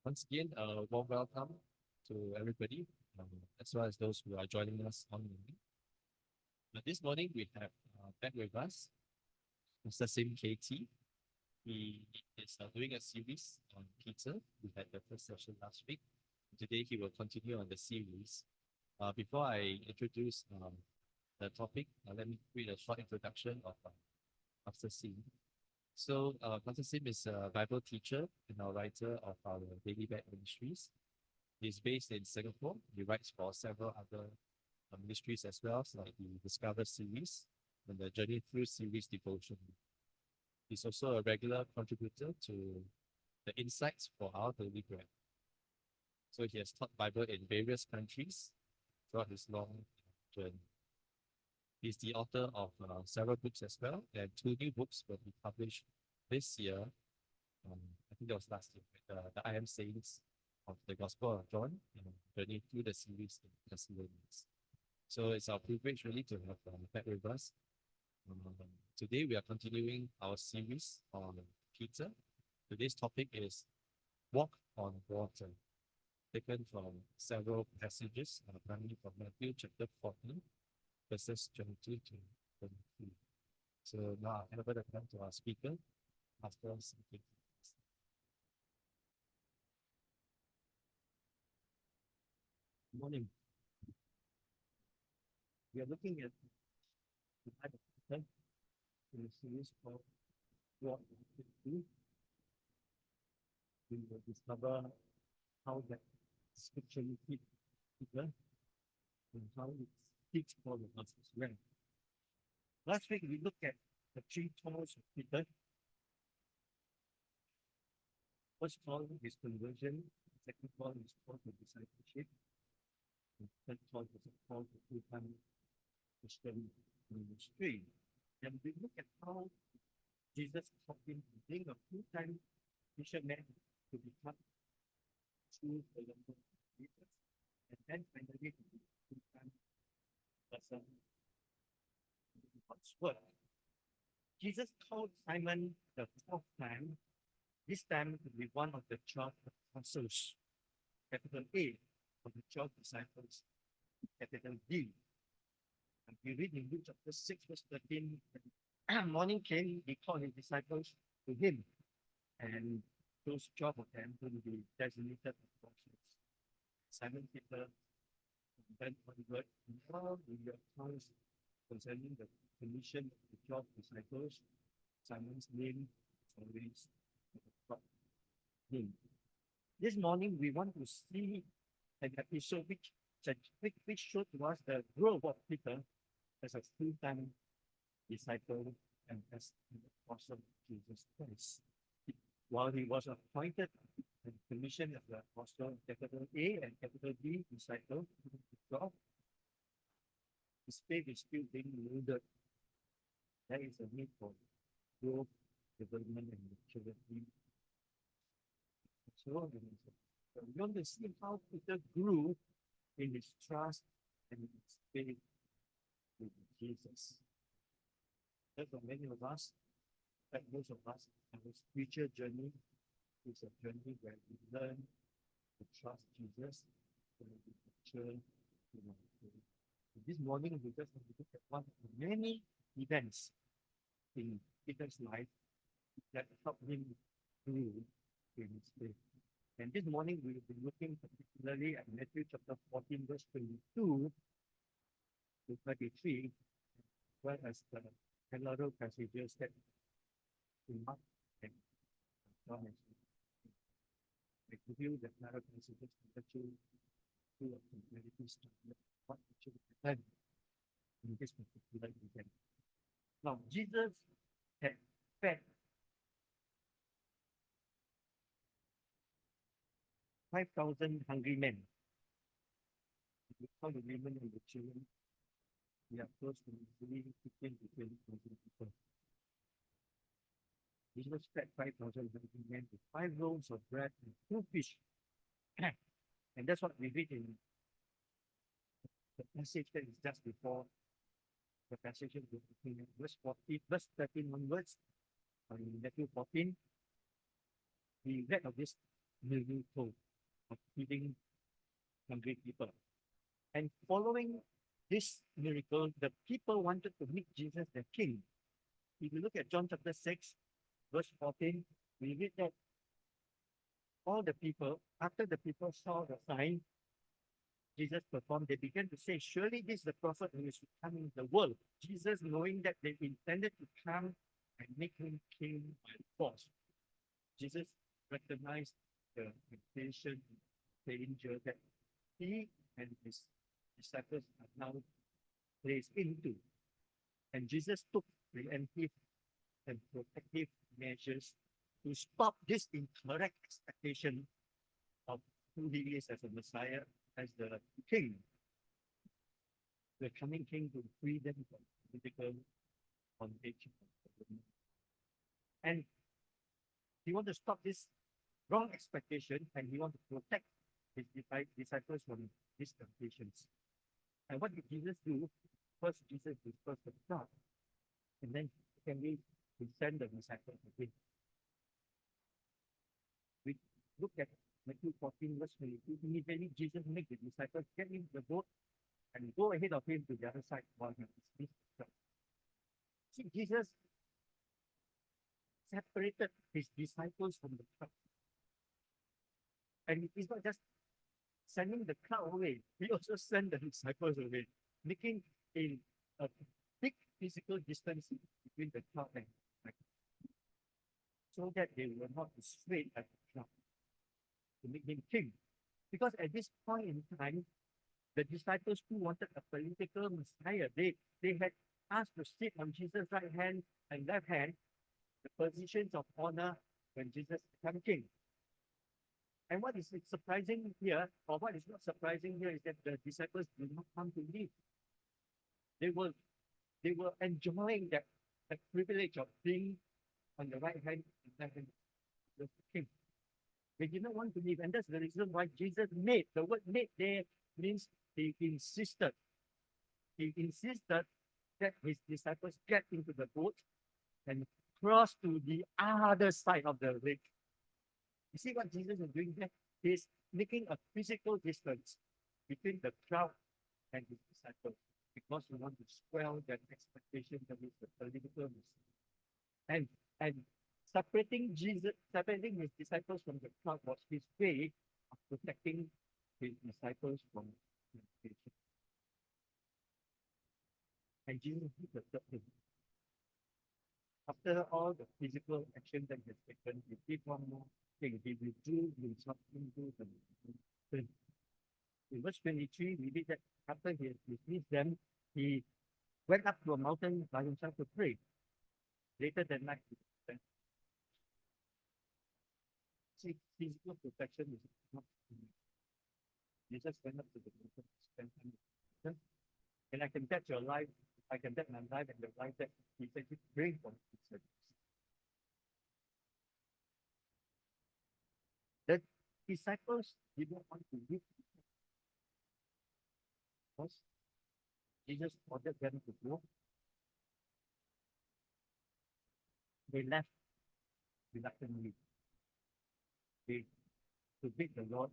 Once again, warm welcome to everybody, as well as those who are joining us online. This morning, we have back with us Mr. Sim KT. He is doing a series on Peter. We had the first session last week. Today, he will continue on the series. Before I introduce the topic, let me read a short introduction of Pastor Sim. So, Pastor Sim is a Bible teacher and a writer of our Daily Bed Ministries. He's based in Singapore. He writes for several other ministries as well, like the Discover series and the Journey Through series devotion. He's also a regular contributor to the Insights for Our Daily Bread. So he has taught Bible in various countries throughout his long journey. He's the author of several books as well, and two new books will be published this year. I think that was last year, the I Am Sayings of the Gospel of John and Journey Through the series in Thessalonians. So it's our privilege really to have back with us. Today we are continuing our series on Peter. Today's topic is Walk on Water, taken from several passages, primarily from Matthew chapter 14, verses 22 to 23. So now I'll hand over the time to our speaker, Pastor Sim. Good morning. We are looking at the life of Peter in a series called Walk with Peter. We will discover how that scripturally fit Peter and how it speaks for us as well. Last week we looked at the three calls of Peter. First call is conversion, second call is call to discipleship, and third call is a call to full-time Christian ministry. And we look at how Jesus taught him to being a full-time fisherman to become true follower of Jesus, and then finally to be a full-time person in God's word. Jesus called Simon the fourth time, this time to be one of the 12 apostles, capital A, of the 12 disciples, capital D. And we read in Luke chapter 6, verse 13, morning came, he called his disciples to him, and those 12 of them will be designated apostles. Simon Peter, then onward, now in your accounts concerning the commission of the 12 disciples, Simon's name is always top name. This morning, we want to see an episode which showed to us the growth of Peter as a full-time disciple and as an apostle of Jesus Christ. While he was appointed and commissioned as the apostle, capital A and capital B disciple, his faith is still being loaded. There is a need for growth, development, and maturity. So we want to see how Peter grew in his trust and his faith with Jesus. That's for many of us, like most of us, our spiritual journey is a journey where we learn to trust Jesus and we mature in our faith. This morning, we just want to look at one of the many events in Peter's life that helped him grow in his faith. And this morning, we will be looking particularly at Matthew chapter 14, verse 22 to 33, as well as the parallel passages that in Mark and John has. I give you the parallel passages to let you do a comparative study of what actually happened in this particular event. Now, Jesus had fed 5,000 hungry men. If you count the women and the children, we are close to 15 to 20,000 people. Jesus fed 5,000 hungry men with 5 loaves of bread and 2 fish. And that's what we read in the passage that is just before the passage of the verse 40, verse 13 onwards. in Matthew 14, we read of this miracle of feeding hungry people. And following this miracle, the people wanted to make Jesus their king. If you look at John chapter 6, verse 14, we read that all the people, after the people saw the sign Jesus performed, they began to say, surely this is the prophet who is coming in the world. Jesus, knowing that they intended to come and make him king by force. Jesus recognized the temptation, danger that he and his disciples are now placed into. And Jesus took preemptive and protective measures to stop this incorrect expectation of who he is as a Messiah, as the king, the coming king to free them from political bondage. And he wants to stop this wrong expectation, and he wants to protect his disciples from these temptations. And what did Jesus do? First, Jesus dispersed the crowd, and then secondly, he sent the disciples again. We look at Matthew 14, verse 22. Immediately, Jesus made the disciples get into the boat and go ahead of him to the other side while he dismissed the crowd. See, Jesus separated his disciples from the crowd. And he's not just sending the crowd away, he also sent the disciples away, making a big physical distance between the crowd and the so that they were not swayed by the crowd to make him king. Because at this point in time, the disciples who wanted a political Messiah, they had asked to sit on Jesus' right hand and left hand, the positions of honor when Jesus became king. And what is surprising here, or what is not surprising here, is that the disciples did not come to leave. They were enjoying that privilege of being on the right hand and left hand of the king. They did not want to leave, and that's the reason why Jesus made. The word made there means he insisted. He insisted that his disciples get into the boat and cross to the other side of the lake. You see what Jesus is doing there? He's making a physical distance between the crowd and his disciples because he wants to swell that expectation that is the political Messiah. And separating his disciples from the crowd was his way of protecting his disciples from temptation. And Jesus did the third thing. After all the physical action that he has taken, he did one more thing. He withdrew himself into the mountain. In verse 23, we read that after he had dismissed them, he went up to a mountain by himself to pray. Later that night, he went. See, physical protection is not enough. You just went up to the mountain to spend time with him. And I can bet your life, I can bet my life and your life that he's actually praying for his service. The disciples did not want to leave because Jesus ordered them to go. They left reluctantly. They obeyed the Lord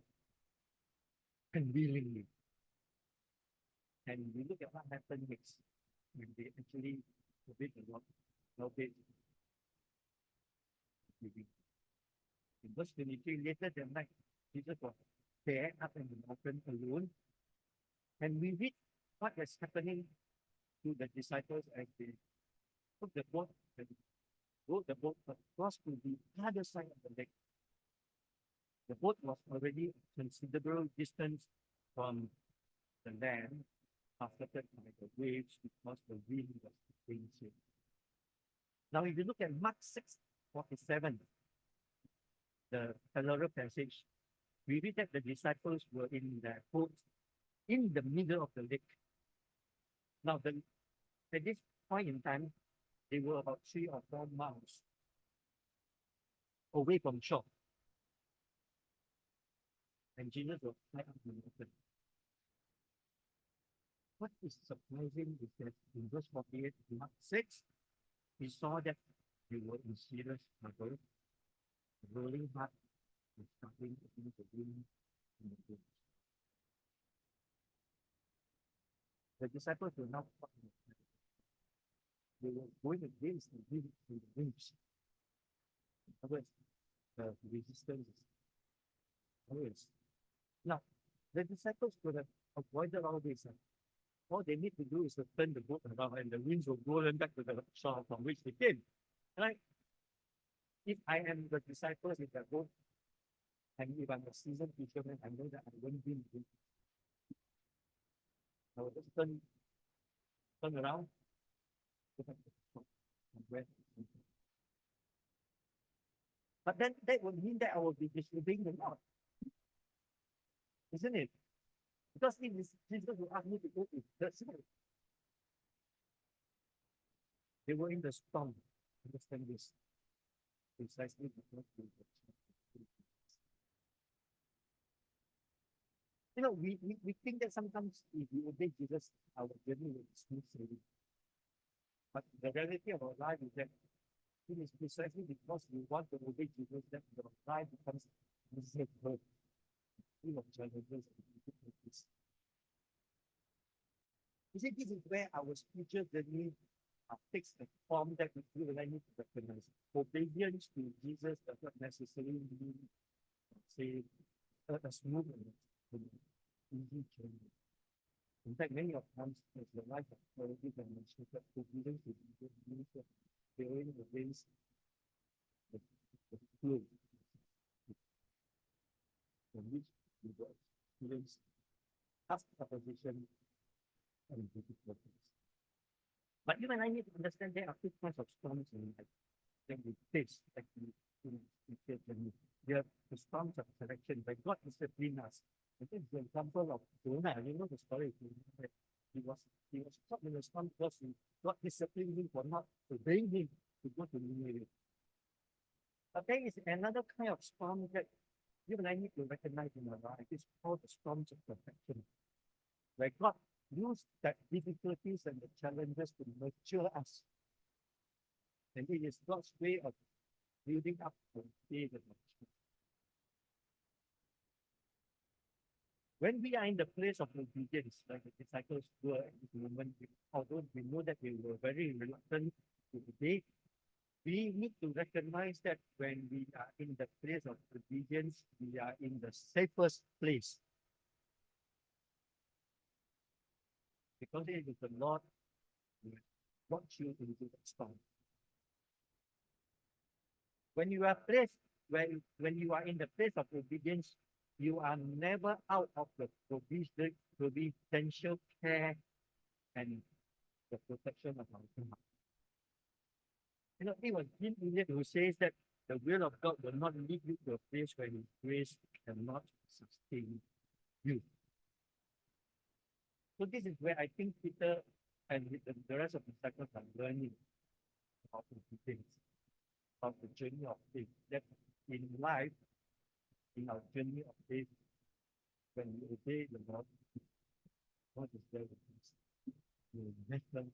unwillingly. And we look at what happened next when they actually obeyed the Lord. Obeyed. In verse 23, later that night, Jesus was there up in the mountain alone. And we read what is happening to the disciples as they took the boat and rowed the boat across to the other side of the lake. The boat was already a considerable distance from the land, buffeted by the waves because the wind was against it. Now, if you look at Mark 6:47, the parallel passage, we read that the disciples were in their boat in the middle of the lake. Now, at this point in time, they were about 3 or 4 miles away from shore. And Jesus was right up the mountain. What is surprising is that in verse 48, Mark 6, we saw that you were in serious struggle, rolling hard and struggling against the wind and the waves. The disciples were not caught in the trap. They were going against the wind and the waves. In other words, the resistance is always. Now, the disciples could have avoided all this. All they need to do is to turn the boat around and the winds will blow them back to the shore from which they came. Right? If I am the disciples in that boat, and if I'm a seasoned fisherman, I know that I won't be in the wind. I will just turn around, go back to the shore, and where. But then that would mean that I will be disobeying the Lord, isn't it? Because if Jesus will ask me to go to the side, they were in the storm. Understand this precisely because they were. You know, we think that sometimes if we obey Jesus, our journey will be smooth sailing. But the reality of our life is that it is precisely because we want to obey Jesus that your life becomes miserable, full of challenges and difficulties. You see, this is where our spiritual journey takes the form that we feel and I need to recognize. Obedience to Jesus does not necessarily mean, say, a smooth and easy journey. In fact, many of times, as the life of already demonstrated, obedience to Jesus means bearing against the flow from which we will experience tough opposition and difficulties. But you and I need to understand there are two kinds of storms in life that we face actually in spiritual journey. There are the storms of correction where God disciplines us. I think the example of Jonah, you know the story of Jonah, he was caught in a storm because God disciplined him for not obeying him to go to Nineveh. But there is another kind of storm that you and I need to recognize in our life. It's called the storms of perfection, where God used that difficulties and the challenges to mature us. And it is God's way of building up our faith and maturity. When we are in the place of obedience, like the disciples were at this moment, although we know that they were very reluctant to obey, we need to recognize that when we are in the place of obedience, we are in the safest place. Because it is the Lord who brought you into the storm. When you are placed, when you are in the place of obedience, you are never out of the providential care and the protection of our God. You know, it was Jim Elliot who says that the will of God will not lead you to a place where His grace cannot sustain you. So this is where I think Peter and the rest of the disciples are learning about obedience, about the journey of faith. That in life, in our journey of faith, when we obey the Lord, God is there with us. We will never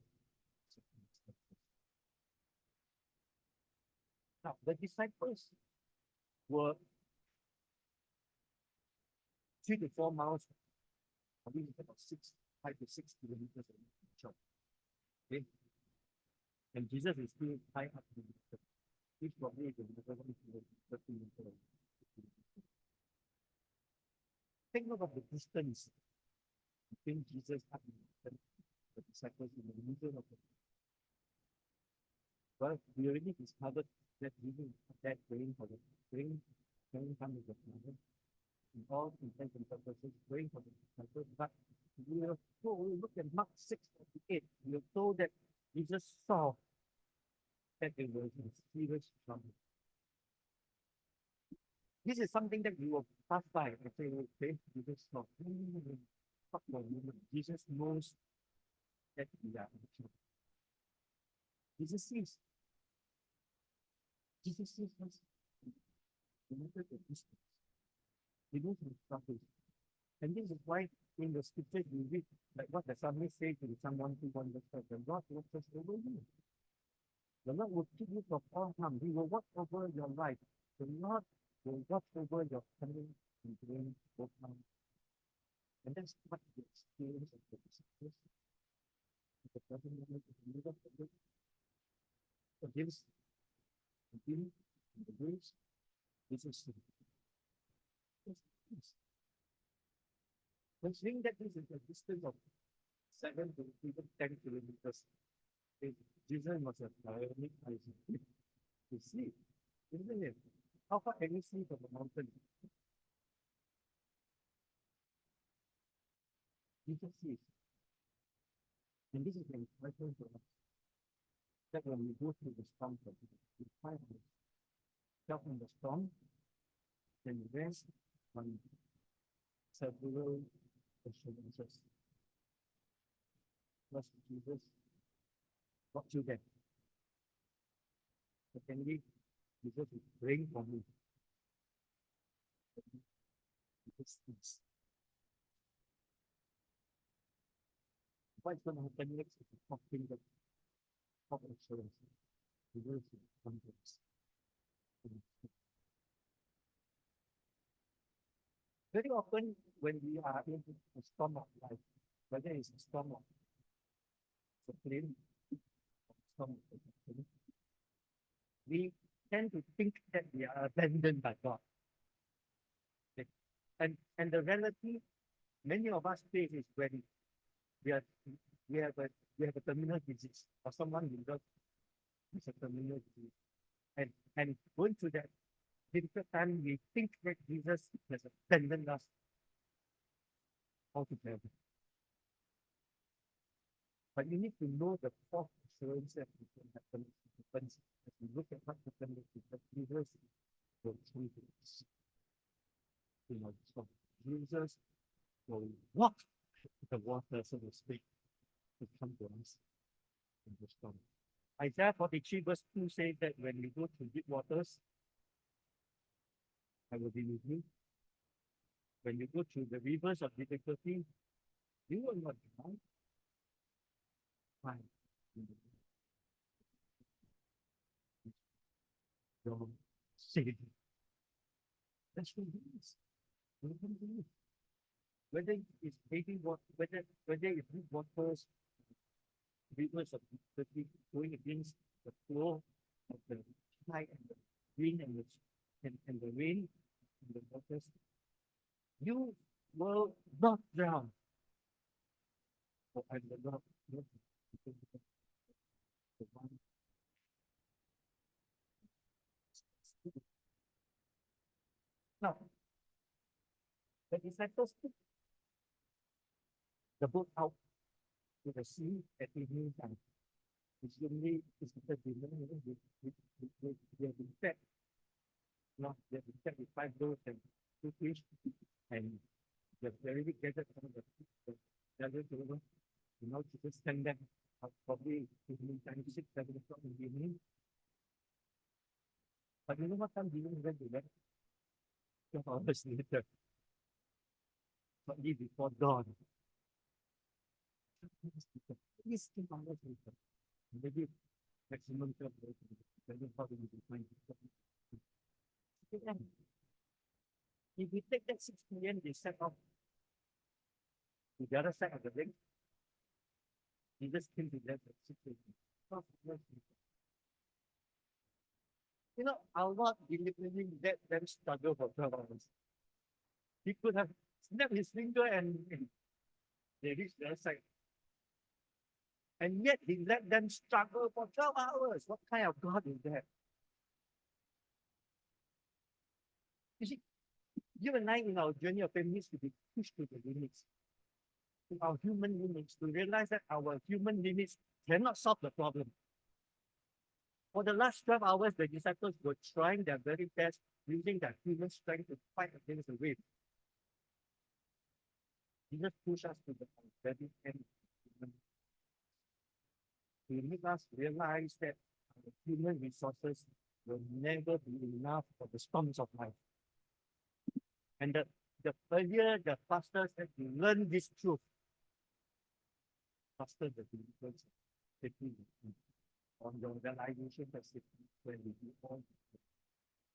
circumstances. Now, the disciples were 3 to 4 miles, I mean, about 5 to 6 kilometers away from the shore. Okay? And Jesus is still high up in the mountain. He's probably the middle of the 30 meters. Think about the distance between Jesus up in the mountain, the disciples in the middle of the mountain. Well, we already discovered that Jesus that praying for the praying time with the Father, in all intents and purposes, praying for the disciples. But we are told, look at Mark 6:48, we are told that Jesus saw that they were in serious trouble. This is something that we will pass by and say, okay, Jesus saw. Talk for a moment. Jesus knows that we are in trouble. Jesus sees. Jesus sees us. No matter the distance. He knows our struggles. And this is why in the scriptures we read, like what the psalmist says to Psalm 121, the Lord watches over you. The Lord will keep you from all harm. He will watch over your life. The Lord will watch over your coming and going both now. And that's what the experience of the disciples, the present moment, is the middle of the forgives, forgiving, and the grace. This is sin. Yes. Considering that this is a distance of 7 to even 10 kilometers, if Jesus was a bionic person. You see, isn't it? How far can you see from the mountain? You can see. And this is an encouragement for us that when we go through the storm, we find ourselves in the storm, then rest on several assurances. Trust Jesus, got you there. Secondly, Jesus is praying for me. This is what's going to happen next is the talking that of assurance. Jesus is confidence. Very often when we are in a storm of life, whether it's a storm of the plane, or storm of the plane, we tend to think that we are abandoned by God. Okay? And the reality many of us face is when we are we have a we have a terminal disease or someone we love has a terminal disease. And going through that difficult time, we think that Jesus has abandoned us altogether. But you need to know the fourth assurance that happens as we look at what happened with Jesus will change us. You know, so Jesus will walk the water, so to speak, to come to us in the storm. Isaiah 43 verse 2 says that when you go through deep waters, I will be with you. When you go through the rivers of difficulty, you will not drown. Why? Your Savior. That's what it is. You can do it. Whether it's baby water, whether it's deep waters, rivers of difficulty going against the flow of the tide and the wind and the rain and the waters, you will not drown. For I will not the one. Now, the disciples took the boat out to the sea at evening time. It's usually it's because they know they have been fed. No, they have been fed with 5 loaves and 2 fish, and they've already gathered some of the gathered over. You know, to just send them probably evening time, 6, 7 o'clock in the evening. But you know what time Jesus went to bed? 12 hours later. Shortly before dawn. These 2 hours later. Maybe maximum 12 hours. Depending how you define it. If we take that 6 p.m., they set off to the other side of the lake. Jesus came to them at 6 a.m. You know, our Lord deliberately let them struggle for 12 hours. He could have snapped his finger and they reached the other side. And yet he let them struggle for 12 hours. What kind of God is that? You see, you and I in our journey of faith needs to be pushed to the limits, to our human limits, to realize that our human limits cannot solve the problem. For the last 12 hours, the disciples were trying their very best, using their human strength to fight against the wave. Jesus pushed us to the very end. He made us realize that our human resources will never be enough for the storms of life. And the earlier, the faster that you learn this truth, faster the deliverance taking. on your realization facility when we do all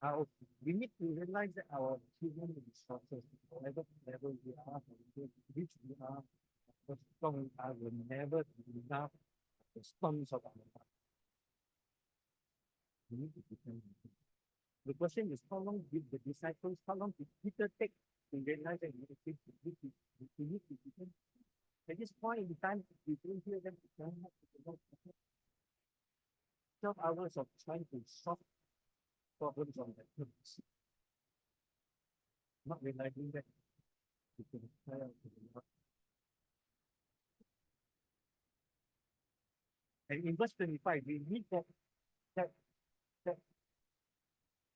our, we need to realize that our human resources, whatever level we are, which we are, how strong we are, will never be enough the storms of our life. We need to depend on Him. The question is, how long did the disciples, how long did Peter take to realize that we need to depend? At this point in time, we don't hear them to turn up to the Lord. 12 hours of trying to solve problems on their terms, not realizing that we can cry out to the Lord. And in verse 25, we read that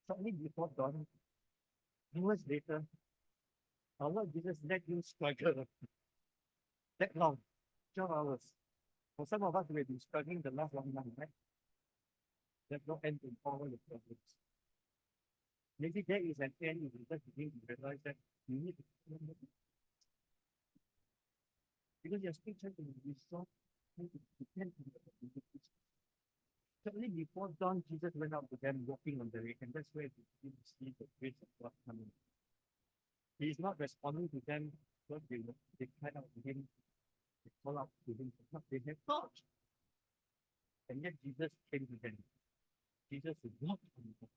shortly before dawn, hours later, our Lord Jesus let you struggle that long, 12 hours. For some of us, we've been struggling the last 1 month, right? There's no end to all your problems. Maybe there is an end if you just begin to realize that you need to, because you're still trying to resolve, trying to depend on the. Certainly before dawn, Jesus went out to them walking on the lake, and that's where we see the grace of God coming. He is not responding to them because they cried out to him, they call out to him, but they have thought. And yet Jesus came to them. Jesus walked on the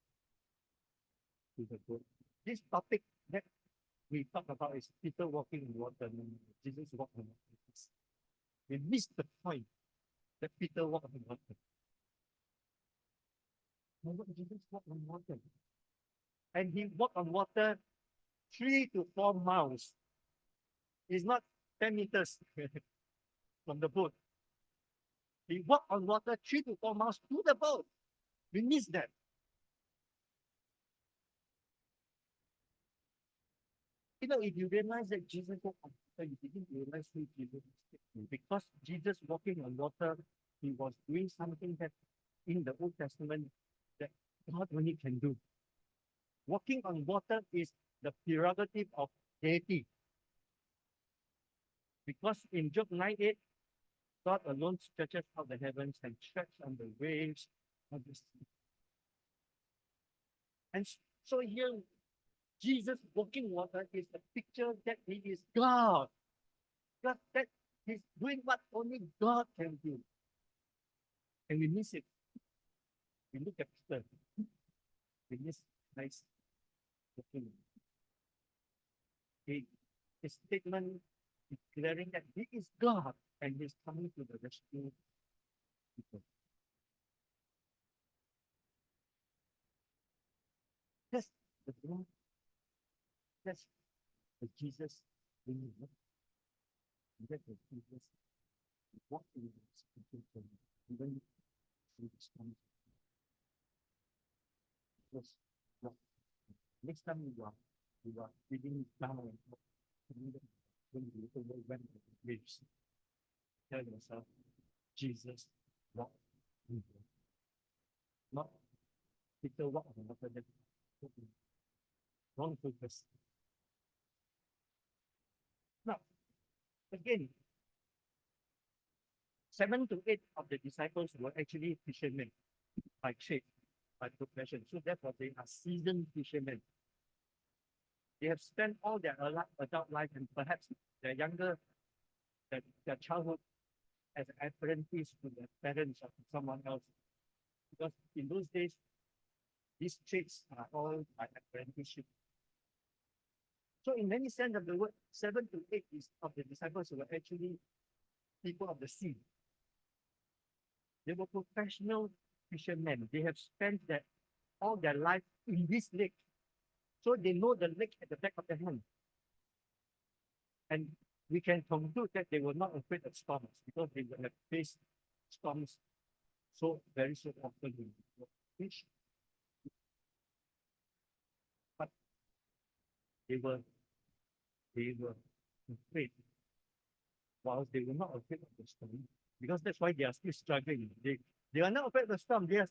to the boat. This topic that we talk about is Peter walking in water. No, Jesus walked on water. We missed the point that Peter walked on water. No, Jesus walked on water. And he walked on water 3 to 4 miles. It's not 10 meters from the boat. He walked on water 3 to 4 miles to the boat. We missed that. You know, if you realize that Jesus walked on water, you begin to realize who Jesus is. Because Jesus walking on water, he was doing something that in the Old Testament that God only can do. Walking on water is the prerogative of deity. Because in Job 9:8, God alone stretches out the heavens and treads on the waves of the sea. And so here, Jesus walking water is a picture that he is God. God, that he's doing what only God can do. And we miss it. We look at Peter. We miss nice walking. His statement declaring that he is God and he's coming to the rescue people. That's the God. That's the Jesus we need. That's the Jesus what we need even through this time. Because next time you are feeling down when you overwhelmed with the waves, tell yourself, Jesus walked with you. Not Peter walked on the water. Wrong focus. Now, again, 7 to 8 of the disciples were actually fishermen by trade, by profession. So therefore, they are seasoned fishermen. They have spent all their adult life and perhaps their childhood as an apprentice to their parents or to someone else. Because in those days, these trades are all by apprenticeship. So in many sense of the word, 7 to 8 of the disciples were actually people of the sea. They were professional fishermen. They have spent all their life in this lake. So they know the lake at the back of their hand. And we can conclude that they were not afraid of storms because they would have faced storms so often in fish. But they were afraid, whilst they were not afraid of the storm, because that's why they are still struggling. They are not afraid of the storm. They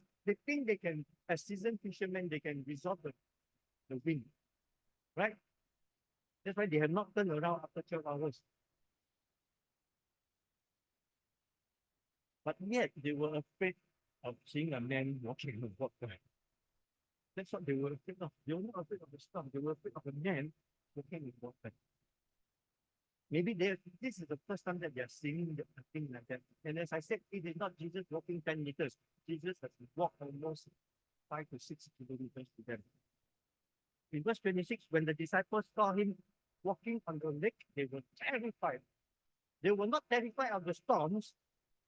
think they can, as seasoned fishermen, they can resolve the wind, right? That's why they have not turned around after 12 hours. But yet they were afraid of seeing a man walking on water. That's what they were afraid of. They were not afraid of the storm. They were afraid of a man walking in water. Maybe this is the first time that they are seeing a thing like that. And as I said, it is not Jesus walking 10 meters. Jesus has walked almost 5 to 6 kilometers to them. In verse 26, when the disciples saw him walking on the lake, they were terrified. They were not terrified of the storms,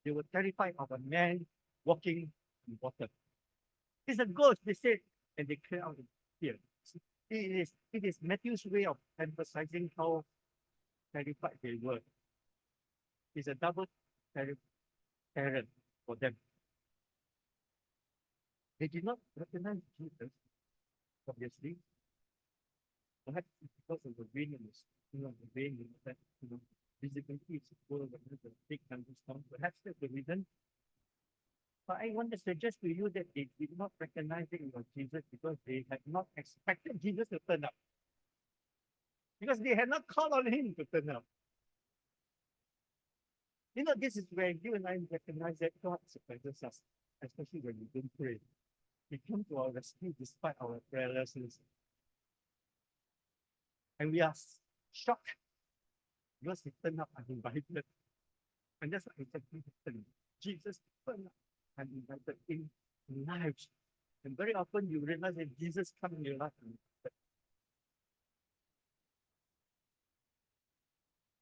they were terrified of a man walking in water. It's a ghost, they said, and they clear out in fear. It is Matthew's way of emphasizing how terrified they were. It's a double terror for them. They did not recognize Jesus, obviously. Perhaps because of the rain and the rain and that, visibility is poor when there's a big thunderstorm. Perhaps that's the reason. But I want to suggest to you that they did not recognize it was Jesus because they had not expected Jesus to turn up. Because they had not called on him to turn up. This is where you and I recognize that God surprises us, especially when we don't pray. He comes to our rescue despite our prayerlessness. And we are shocked because he turned up uninvited. And that's what exactly happened. Jesus turned up uninvited in lives. And very often you realize that Jesus comes in your life uninvited.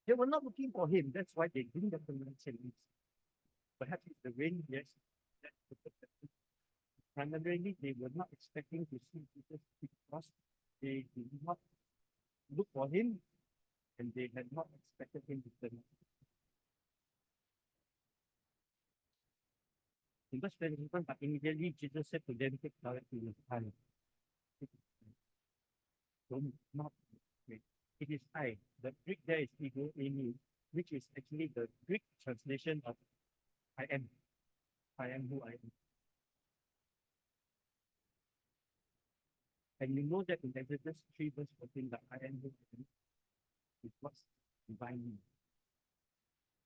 They were not looking for him. That's why they didn't recognize him. Perhaps it's the rain, yes. Primarily, they were not expecting to see Jesus because they did not look for him and they had not expected him to turn up. In verse 21, but immediately Jesus said to them, take courage to your time. Don't not wait. It is I. The Greek there is ego eimi, which is actually the Greek translation of I am. I am who I am. And you know that in Exodus 3 verse 14, that I am who I am is what's divine me.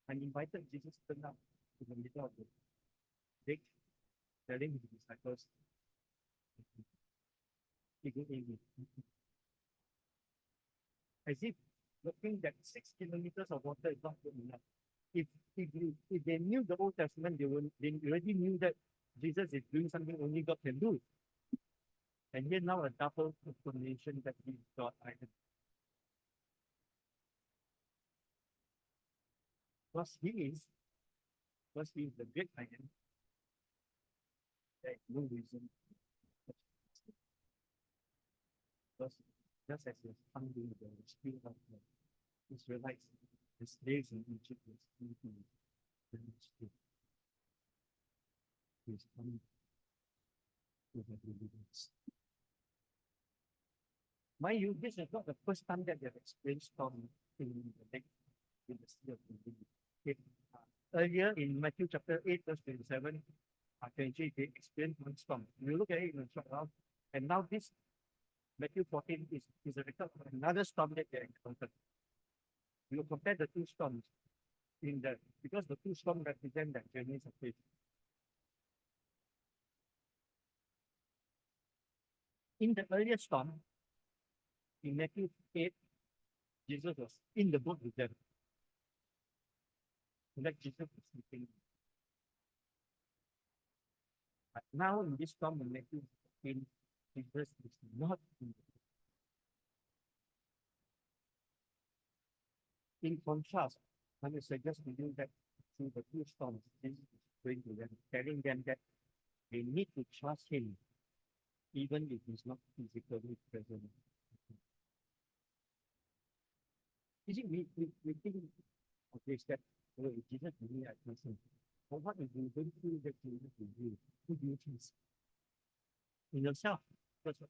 And invited Jesus to turn up to the middle of the lake, telling his disciples, ego eimi. As if looking that 6 kilometers of water is not good enough. If they knew the Old Testament, they already knew that Jesus is doing something only God can do. And here now a double confirmation that he is God. Because he is the great I am. There is no reason. Because just as he has come in the spirit of the Israelites, the slaves in Egypt was into the spirit. He is coming to the deliverance. Mind you, this is not the first time that they have experienced storm in the lake, in the sea of Galilee. Earlier in Matthew chapter 8, verse 27, 23, they experienced one storm. You look at it in a short while, and now this Matthew 14 is a record of another storm that they encountered. You compare the two storms because the two storms represent their journeys of faith. In the earlier storm, in Matthew 8, Jesus was in the boat with them. Like Jesus was sleeping. But now in this storm, in Matthew 15, Jesus is not in the boat. In contrast, I will suggest to you that through the two storms, Jesus is going to them, telling them that they need to trust him, even if he's not physically present. You see, we think of this that, if Jesus is me, I trust him. But what if you don't feel that Jesus is you? Who do you trust? In yourself. That's what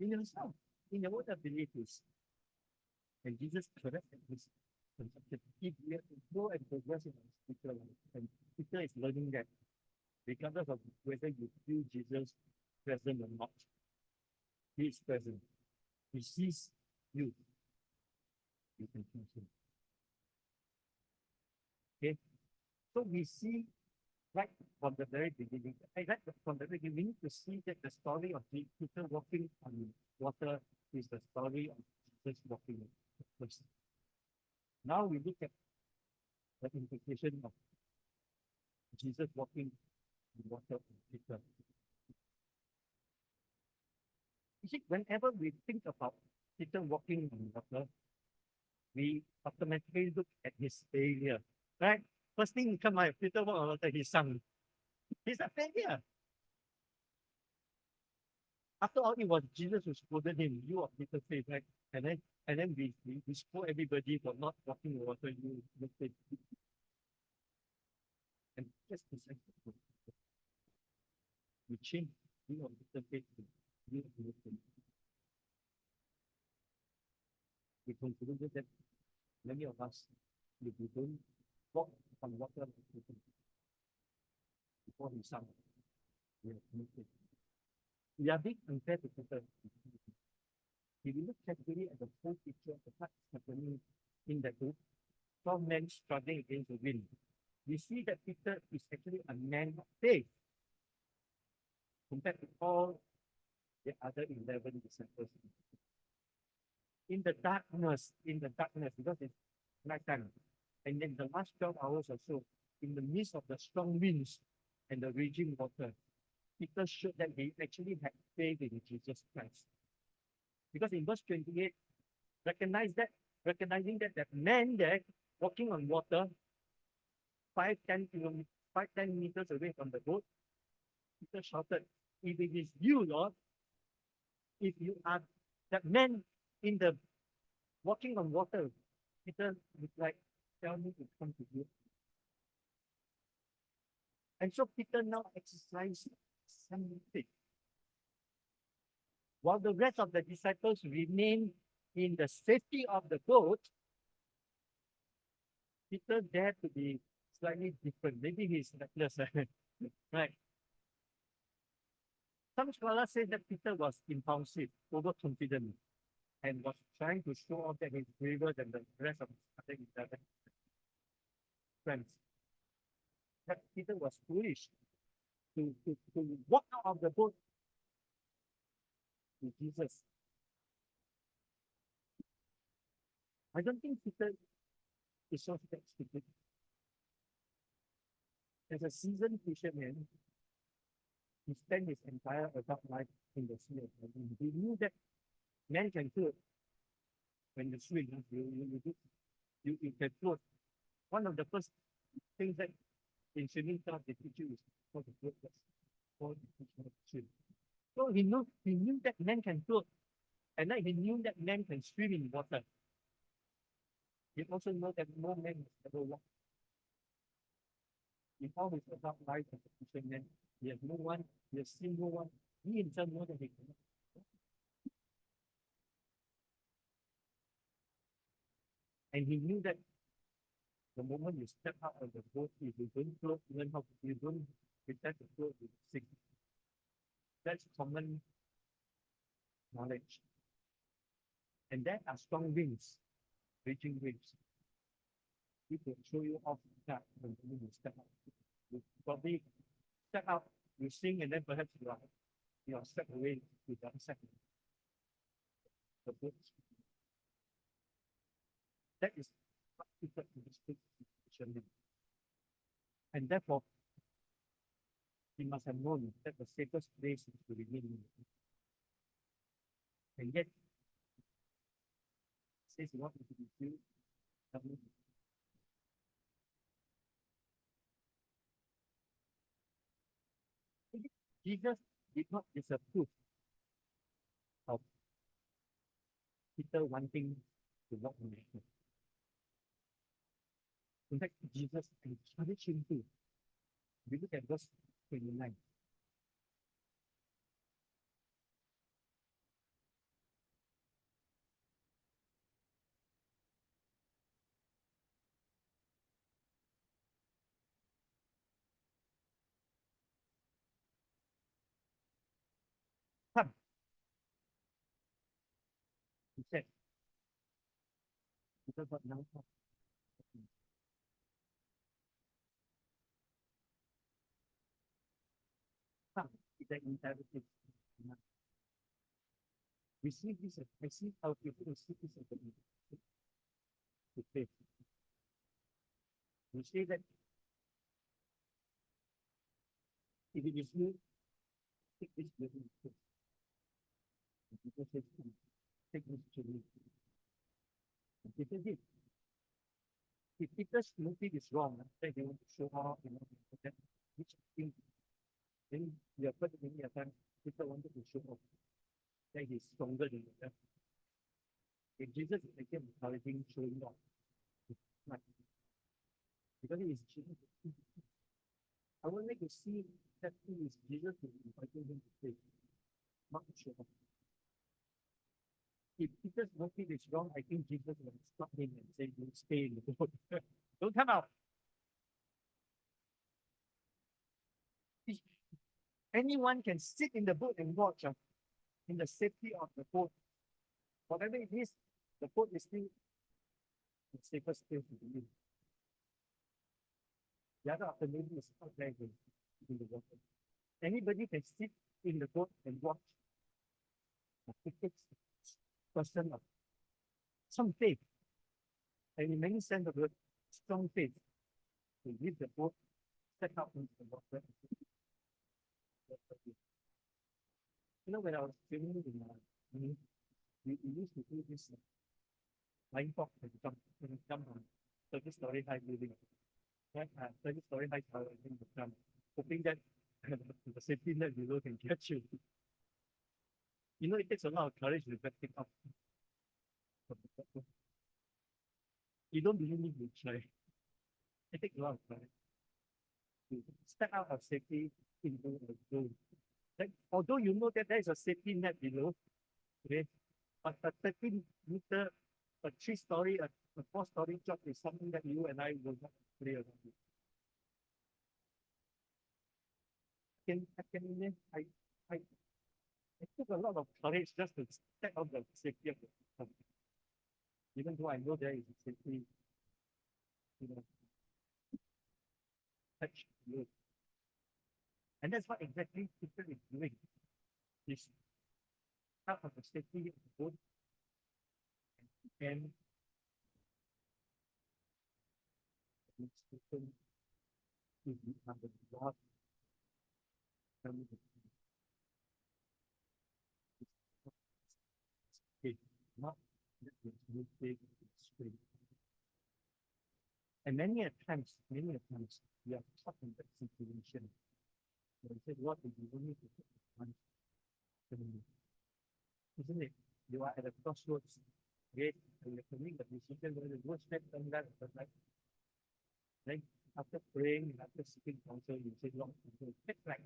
in yourself, in your own abilities. And Jesus corrected this conception. If we have to grow and progress in our spiritual life, and Peter is learning that regardless of whether you feel Jesus present or not, he is present. He sees you. You can trust him. Okay? So we see right from the very beginning. From the beginning, we need to see that the story of Peter walking on water is the story of Jesus walking on water. Now we look at the implication of Jesus walking on water on Peter. You see, whenever we think about Peter walking on water, we automatically look at his failure, right? First thing come out, Peter walk on water, he sunk. He's a failure. After all, it was Jesus who scolded him. You are Peter faith, right? And then we scold everybody for not walking on water. You faith. And just the second, we change you are Peter faith to you are Peter faith. We concluded that many of us, if we don't walk on water before he sunk, we are committed. We are being unfair to Peter. If you look carefully at the whole picture of what's happening in that book, from men struggling against the wind, we see that Peter is actually a man of faith compared to all the other 11 disciples. In the darkness, because it's night time, and then the last 12 hours or so, in the midst of the strong winds and the raging water, Peter showed that he actually had faith in Jesus Christ. Because in verse 28, recognizing that man there walking on water 5-10 meters away from the boat, Peter shouted, if it is you, Lord, if you are that man in the walking on water, Peter replied, tell me to come to you. And so Peter now exercised some faith. While the rest of the disciples remained in the safety of the boat, Peter dared to be slightly different. Maybe he's reckless, right? Some scholars say that Peter was impulsive, overconfident, and was trying to show off that he's braver than the rest of his other 11 friends. That Peter was foolish to walk out of the boat with Jesus. I don't think Peter is so stupid. As a seasoned fisherman, he spent his entire adult life in the sea of Galilee. He knew that man can float when you swim. You can float. One of the first things that in swimming class they teach you is how to float first, how to swim. So he knew that man can float, and then he knew that man can swim in water. He also knew that no man has ever walked. In all his adult life as a fisherman, he has seen no one. He himself knows that he cannot. And he knew that the moment you step out of the boat, if you don't float, you don't pretend to float, you sink. That's common knowledge. And there are strong winds, raging waves. It will throw you off track when you step out. You probably step out, you sink, and then perhaps you are step away to the other side. The boat. That is what Peter understood spiritually. And therefore, he must have known that the safest place is to remain in the boat. And yet, says he wanted to be filled. Jesus did not disapprove of Peter wanting to walk on water. In fact, Jesus encouraged him to. We look at verse 29. Come, he said. Peter got now up. is an imperative. We see this, I see how people see this as an imperative to faith. We say that if it is you, take this building faith. People say, take this to me. And Peter did. If Peter's motive is wrong, then they want to show off, that, which I think, then you have heard many a time, Peter wanted to show off that he's stronger than the rest. If Jesus is again encouraging, showing off, it's not. Because he is Jesus. I want to see that he is Jesus who is inviting him to faith, not to show off. If Peter's motive is wrong, I think Jesus will stop him and say, you stay in the boat. Don't come out. Anyone can sit in the boat and watch in the safety of the boat. Whatever it is, the boat is still the safest place to be in. The other alternative is out there in the water. Anybody can sit in the boat and watch. It takes a person of some faith, and in many sense of the word, strong faith, to leave the boat, step out into the water. When I was training in we used to do this flying fox and jump on 30-story high building. Right? 30-story high tower and then jump, hoping that the safety net below can catch you. It takes a lot of courage to back it up. You don't believe me, you try. It takes a lot of courage to step out of safety into the zone. Although you know that there is a safety net below, okay, but a 13-meter, a 3-story, a 4-story job is something that you and I will not play around with. I took a lot of courage just to step out the safety of the company. Even though I know there is a safety, touch you. And that's what exactly Peter is doing. He's out of the safety of the boat and he's taken to be under the God. Not that it's new big straight. And many a times, we are stuck in that situation. They said, what if you don't need to put one? Isn't it? You are at a crossroads. Okay, and you're making the decision whether to go step on that or not. Then after praying and after seeking counsel, you say, Lord, take right.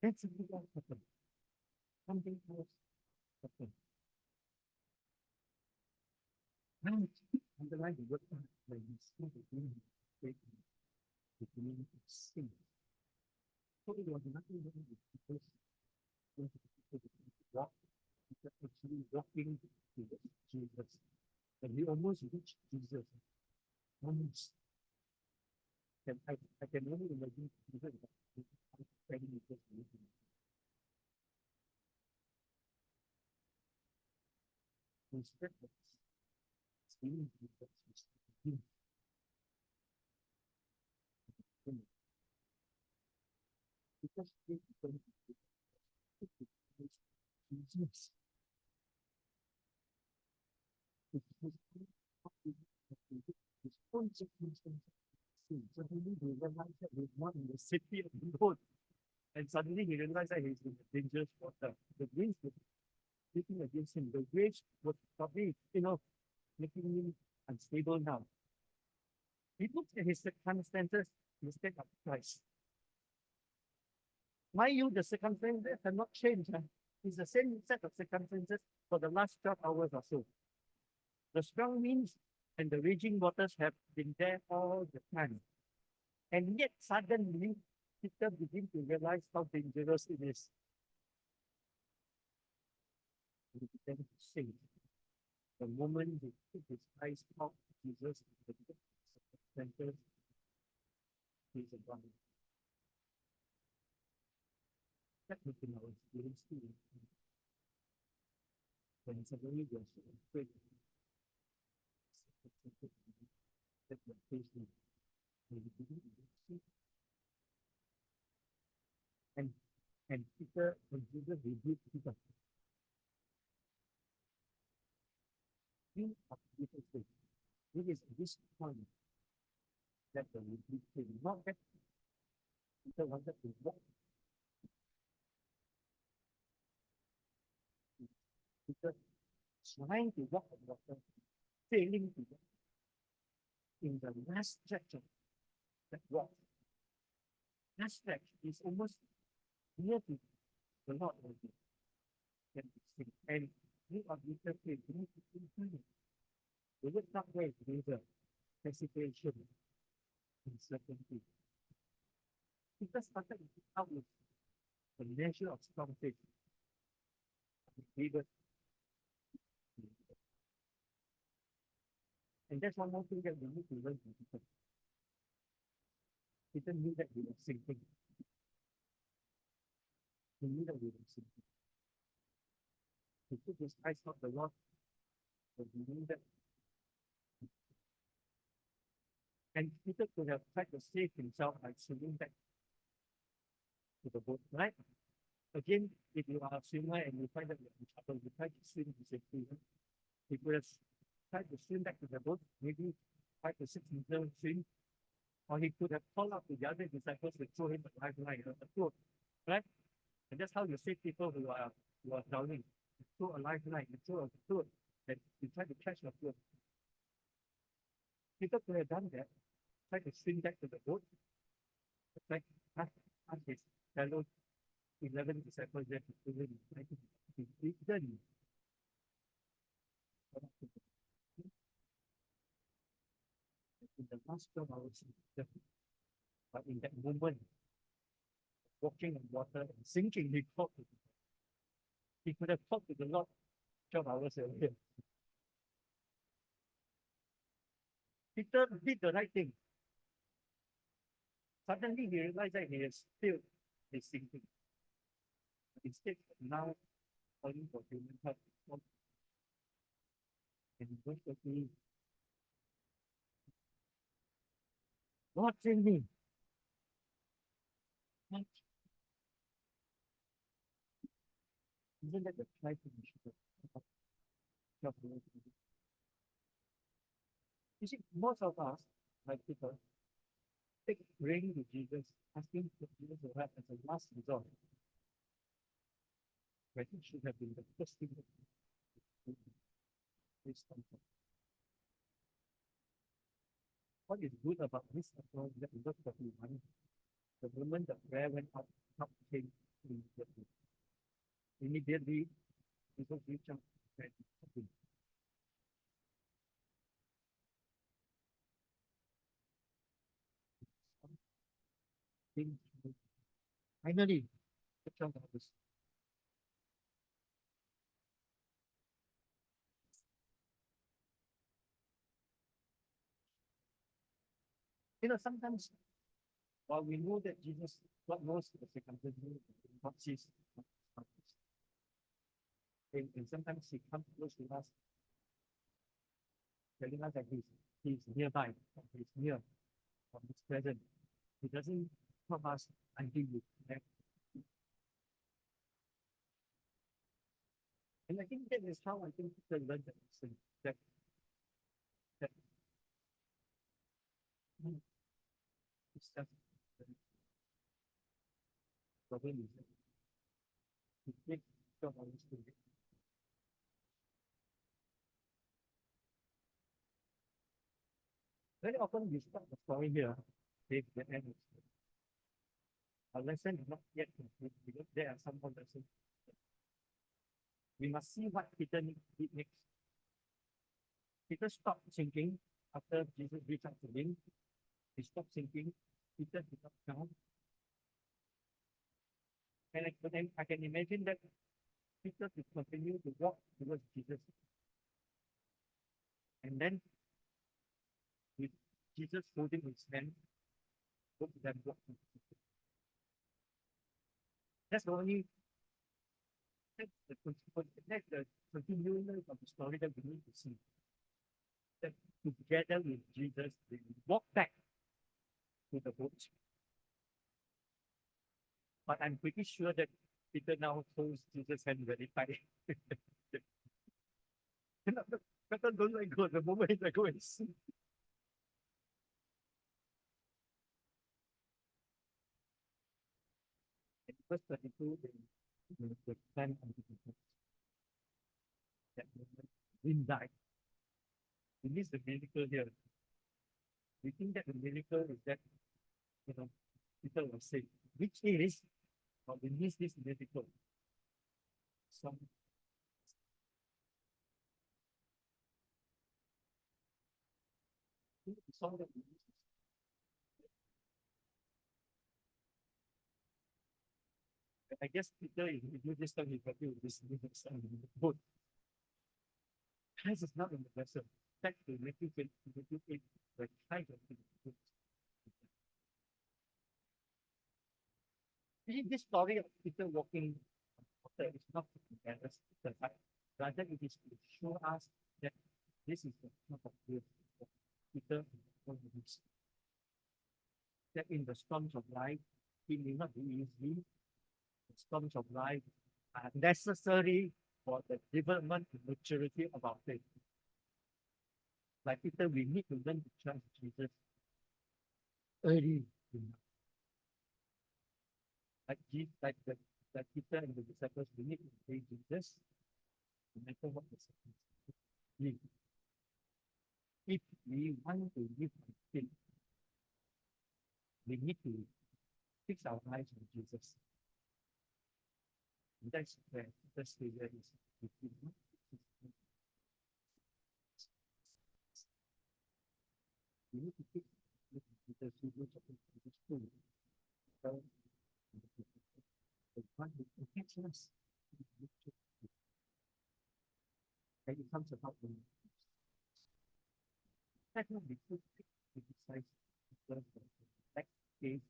Then something else happened. Something else happened. Now, underline the word when you see the beginning of sin. So it was nothing more than because when people walk, people actually walking towards Jesus. And we almost reached Jesus. Almost. And I can only imagine Jesus spending his life. Instead of seeing Jesus, because they don't Jesus. His own circumstances. Suddenly he realized that he's not in the city of the Lord. And suddenly he realized that he's in the dangerous water. The winds were beating against him. The waves were probably, making him unstable now. He looked at his circumstances instead of Christ. Mind you, the circumstances have not changed. It's the same set of circumstances for the last 12 hours or so. The strong winds and the raging waters have been there all the time. And yet suddenly, Peter begins to realize how dangerous it is. He began to sink. The moment he took his eyes off Jesus, the circumstances He's a God. That would be our experience too. When suddenly you're so afraid that you're facing, and you didn't even see. And and Peter and Jesus rebuked Peter. You are Peter's faith. It is this point that the rebuke came. Not that Peter wanted to walk. Peter trying to walk on water, failing to walk in the last stretch of that walk. Last stretch is almost near to the Lord already. Can be seen. And you are Peter's faith. You need to think. The word not there is reason, hesitation, uncertainty. Peter started out with the measure of strong faith. David. And that's one more thing that we need to learn from Peter. Peter knew that he was sinking. He knew that he was sinking. He took his eyes off the Lord, but he knew that. And Peter could have tried to save himself by swimming back to the boat, right? Again, if you are a swimmer and you find that you're in trouble, you try to swim to safety. He could have tried to swim back to the boat, maybe 5 to 6 meters swim, or he could have called out to the other disciples to throw him a lifeline, a float, right? And that's how you save people who are drowning. You throw a lifeline, you throw a float, and you try to catch the float. Peter could have done that, try to swim back to the boat, like ask his fellow 11 disciples there to swim in. He didn't. In the last 12 hours, but in that moment, walking on water and sinking, he called to the Lord. He could have talked to the Lord 12 hours earlier. Peter did the right thing. Suddenly he realized that he has failed his sinking. Instead, now calling for human help. And verse 13, Lord, save me. What? Isn't that the try to be sure? You see, most of us, like people, take praying to Jesus, asking for Jesus to help as a last resort. When it should have been the first thing that we start. What is good about this approach that in verse 41, the moment the prayer went up, help came immediately. Immediately, Jesus reached out and helped him. Finally, the child was. Sometimes while we know that Jesus, God knows the circumstances, God sees, and sometimes He comes close to us, telling us that He's nearby, He's near, He's present. He doesn't help us until we connect. And I think that is how I think people learn that lesson. That it's just problem is that we take some understanding. Very often we start the story here with the end of the story. Our lesson is not yet complete because there are some more lessons. We must see what Peter did next. Peter stopped sinking after Jesus reached out to him. He stopped sinking. Peter did not drown. And I can imagine that Peter would continue to walk towards Jesus. And then, with Jesus holding his hand, both of them walked. That's the only that's the continuation of the story that we need to see. That together with Jesus, they walk back to the boat. But I'm pretty sure that Peter now holds Jesus' hand very tight. Better don't let go the moment I go and see. In verse 32, the plan unto the boat. That moment, wind died. We miss the miracle here. We think that the miracle is that, Peter was saved, which is, but we miss this miracle. Some song that we miss. I guess Peter, if you do this time, he probably will be singing the song in the boat. Christ is not in the vessel. Back to Matthew 8, where Christ was in the boat. This story of Peter walking on water is not to compare us to Peter, but rather it is to show us that this is the type of faith of Peter and Paul. That in the storms of life, it may not be easy. The storms of life are necessary for the development and maturity of our faith. Like Peter, we need to learn to trust Jesus early enough. Like Peter and the disciples, we need to obey Jesus no matter what the circumstances. If we want to live by faith, we need to fix our eyes on Jesus. And that's where the Savior is. We need to fix Jesus who looks at this food. So, the one who protects us. And it comes about the that will be put to decide the next case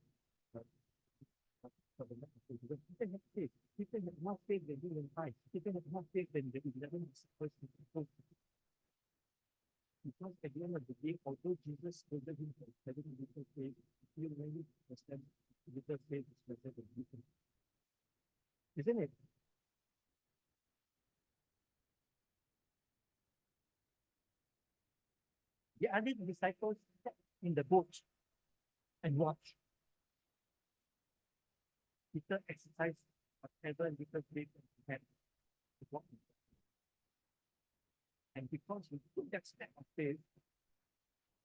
for the next case. Because people have faith. People have more faith than you and I. People have more faith than the 11 is supposed to be. Because at the end of the day, although Jesus told him for having little faith, you really understand little faith is better than little. Isn't it? The other disciples sat in the boat and watched. Peter exercised whatever little faith that he had to walk with them. And because he took that step of faith,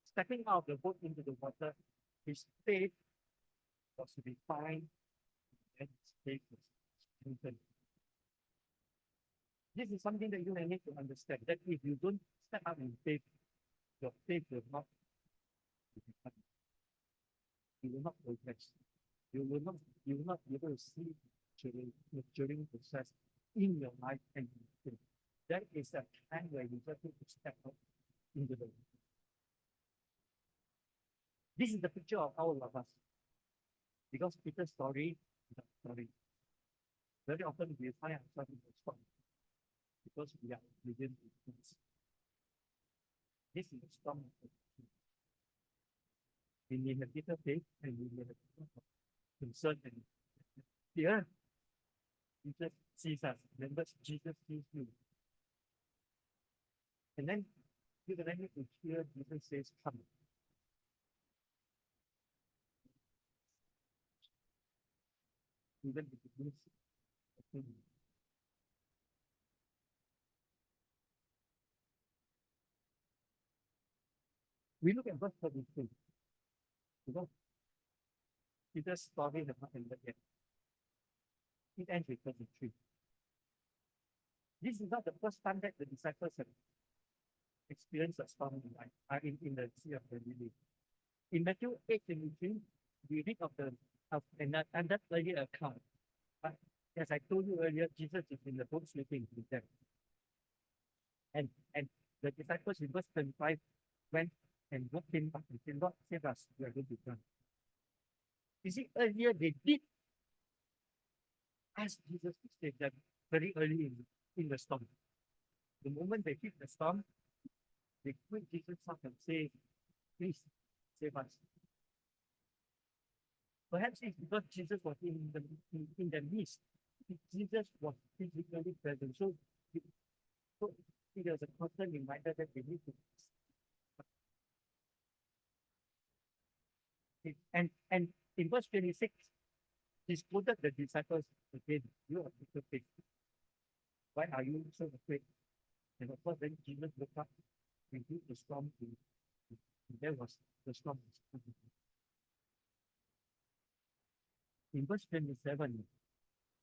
stepping out of the boat into the water, his faith was refined and his faith was strengthened. This is something that you may need to understand, that if you don't step out in faith, your faith will not be defined. You will not progress. You will not be able to see maturing process in your life and in faith. That is a time where you just need to step out into the world. This is the picture of all of us. Because Peter's story is a story. Very often we find ourselves in the storm because we are within the things. This is the storm of the truth. We may have little faith and we may have concern and fear. Jesus sees us. Remember, Jesus sees you. And then you're going to need to hear Jesus says, come. Even if it means we look at verse 33. Because Peter's story has not ended yet. It ends with 33. This is not the first time that the disciples have experienced a storm in life, in the Sea of Galilee. In Matthew 8:23, we read of that earlier account. But as I told you earlier, Jesus is in the boat sleeping with them. And the disciples in verse 25 went and woke him up and said, Lord, save us, we are going to drown. You see, earlier they did ask Jesus to save them very early in the storm. The moment they hit the storm, they put Jesus up and say, please save us. Perhaps it's because Jesus was in the midst. Jesus was physically present. So it was a constant reminder that they need to. And in verse 26, he quoted the disciples again. You are little faith. Why are you so afraid? And of course, then Jesus looked up, rebuked the storm, and there was the storm. In verse 27,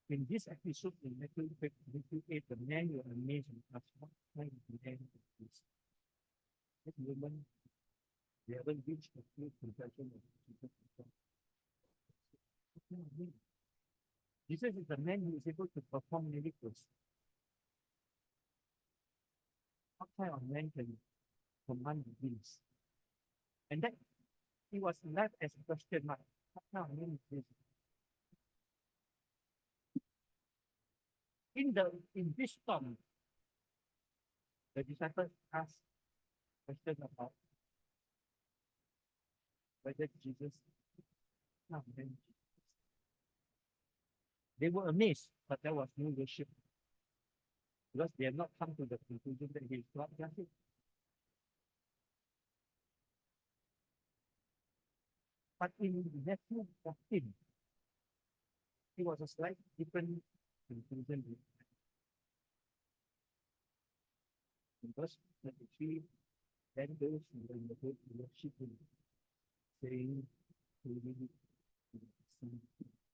in this episode in Matthew 8, the man were amazed and asked, what kind of man is this? This woman, they haven't reached the full confession of Jesus. Jesus is the man who is able to perform miracles. What kind of man can command the winds? And that he was left as a question mark. What kind of man is this? In this storm, the disciples asked questions about whether Jesus. No, they were amazed, but there was no worship because they had not come to the conclusion that he is God. That's it. But in Matthew 14, it was a slight different conclusion. In verse 23, then those who were in the boat worship him, saying,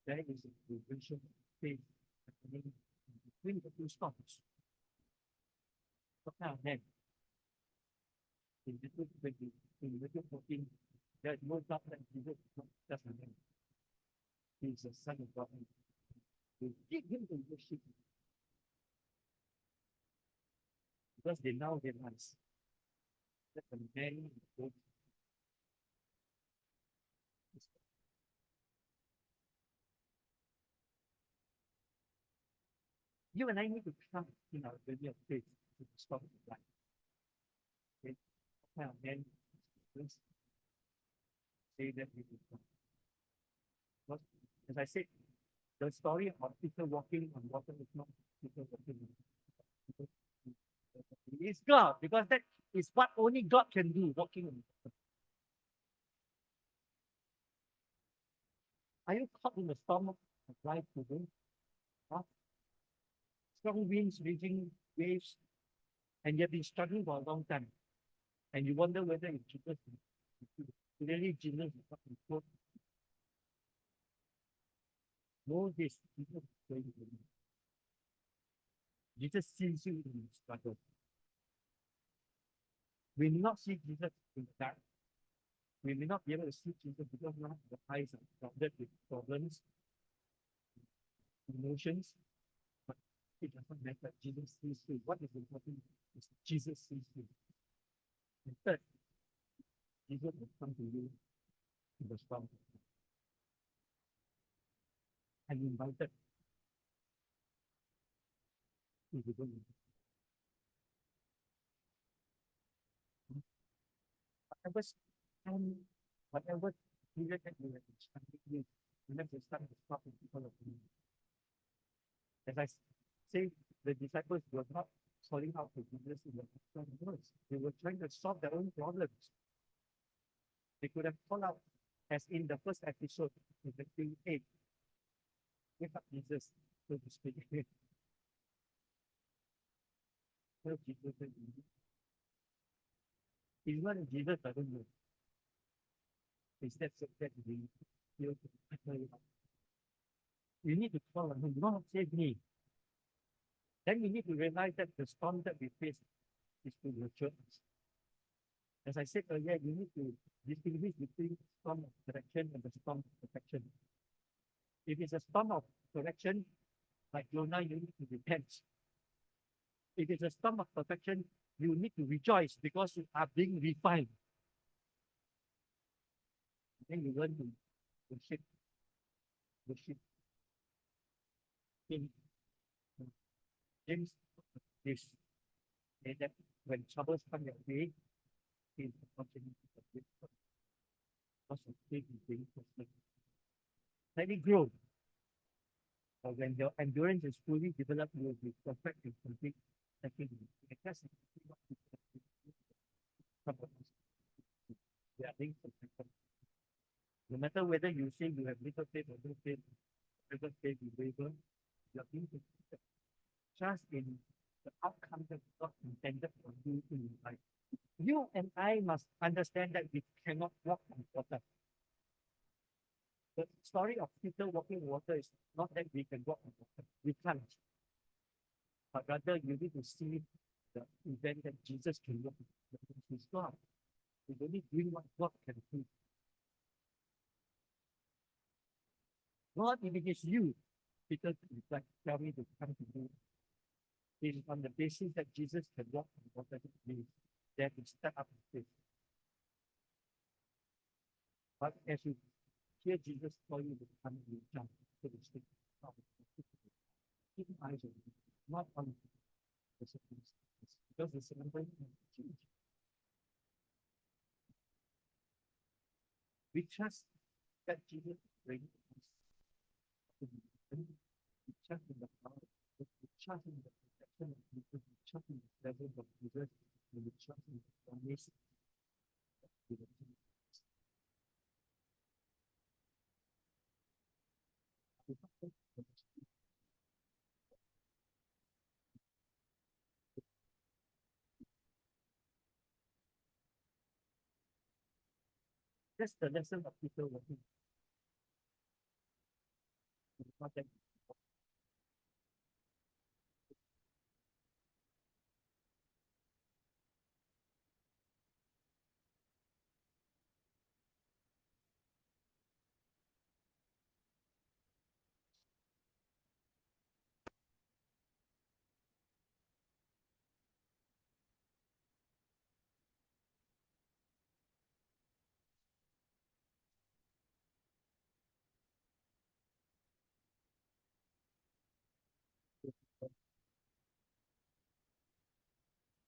there is a reversion of faith happening between the two storms. What kind of man? In Matthew 14, there is no doubt that Jesus is not just a man. He is the Son of God. They give him to worship because they now realize that the man in the boat is God. You and I need to come in our journey of faith to the storm of life. Okay? What kind of man is say that we will come? Because, as I said, the story of Peter walking on water is not Peter walking on water. It is God, because that is what only God can do, walking on water. Are you caught in the storm of life today? Huh? Strong winds, raging waves, and you've been struggling for a long time. And you wonder whether it's Jesus, really Jesus is not in control. Know this, Jesus is going to you. Jesus sees you in the struggle. We may not see Jesus in the dark. We may not be able to see Jesus because now the eyes are clouded with problems, emotions, but it doesn't matter. Jesus sees you. What is important is Jesus sees you. And third, Jesus will come to you in the storm and invited to the room. Whatever period that you have studied with, you have to start to stop in people of you. As I say, the disciples were not calling out to Jesus in the first words. They were trying to solve their own problems. They could have called out, as in the first episode, in Matthew 8, wake up Jesus, so to speak. Tell Jesus that it's not that Jesus doesn't know. It's that we feel to you need to call on him, Lord, save me. Then we need to realize that the storm that we face is to nurture us. As I said earlier, you need to distinguish between storm of correction and the storm of perfection. If it's a storm of correction, like Jonah, you need to repent. If it's a storm of perfection, you need to rejoice because you are being refined. Then you learn to worship worship in James this say that when troubles come your way, is the opportunity for wisdom. Because of faith is being tested. Let it grow. But when your endurance is fully developed, you will be perfect and complete. Second, that's exactly what we from we are being perfect. No matter whether you say you have little faith or no faith, whether faith is waver, you are being perfect. Trust in the outcome that God intended for you in life. You and I must understand that we cannot walk on water. The story of Peter walking on water is not that we can walk on water. We can't. But rather, you need to see the event that Jesus can walk on water. He's God. He's only doing what God can do. God, if it is you, Peter replied, tell me to come to you. It is on the basis that Jesus can walk on water, that we step up in faith. But as you hear Jesus call you to come, you jump to the stick. Keep eyes on you, not on the circumstances, because the circumstances change. We trust that Jesus brings us to the end. We trust in the power, we trust in the protection of Jesus, we trust in the presence of Jesus, and we trust in the promise of Jesus. That's the lesson of Peter working. It's not that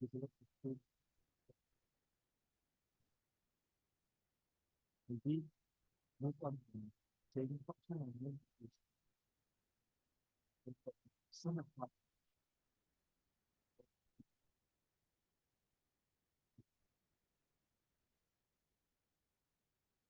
develop the faith. Maybe move on from saying what kind of name is some of what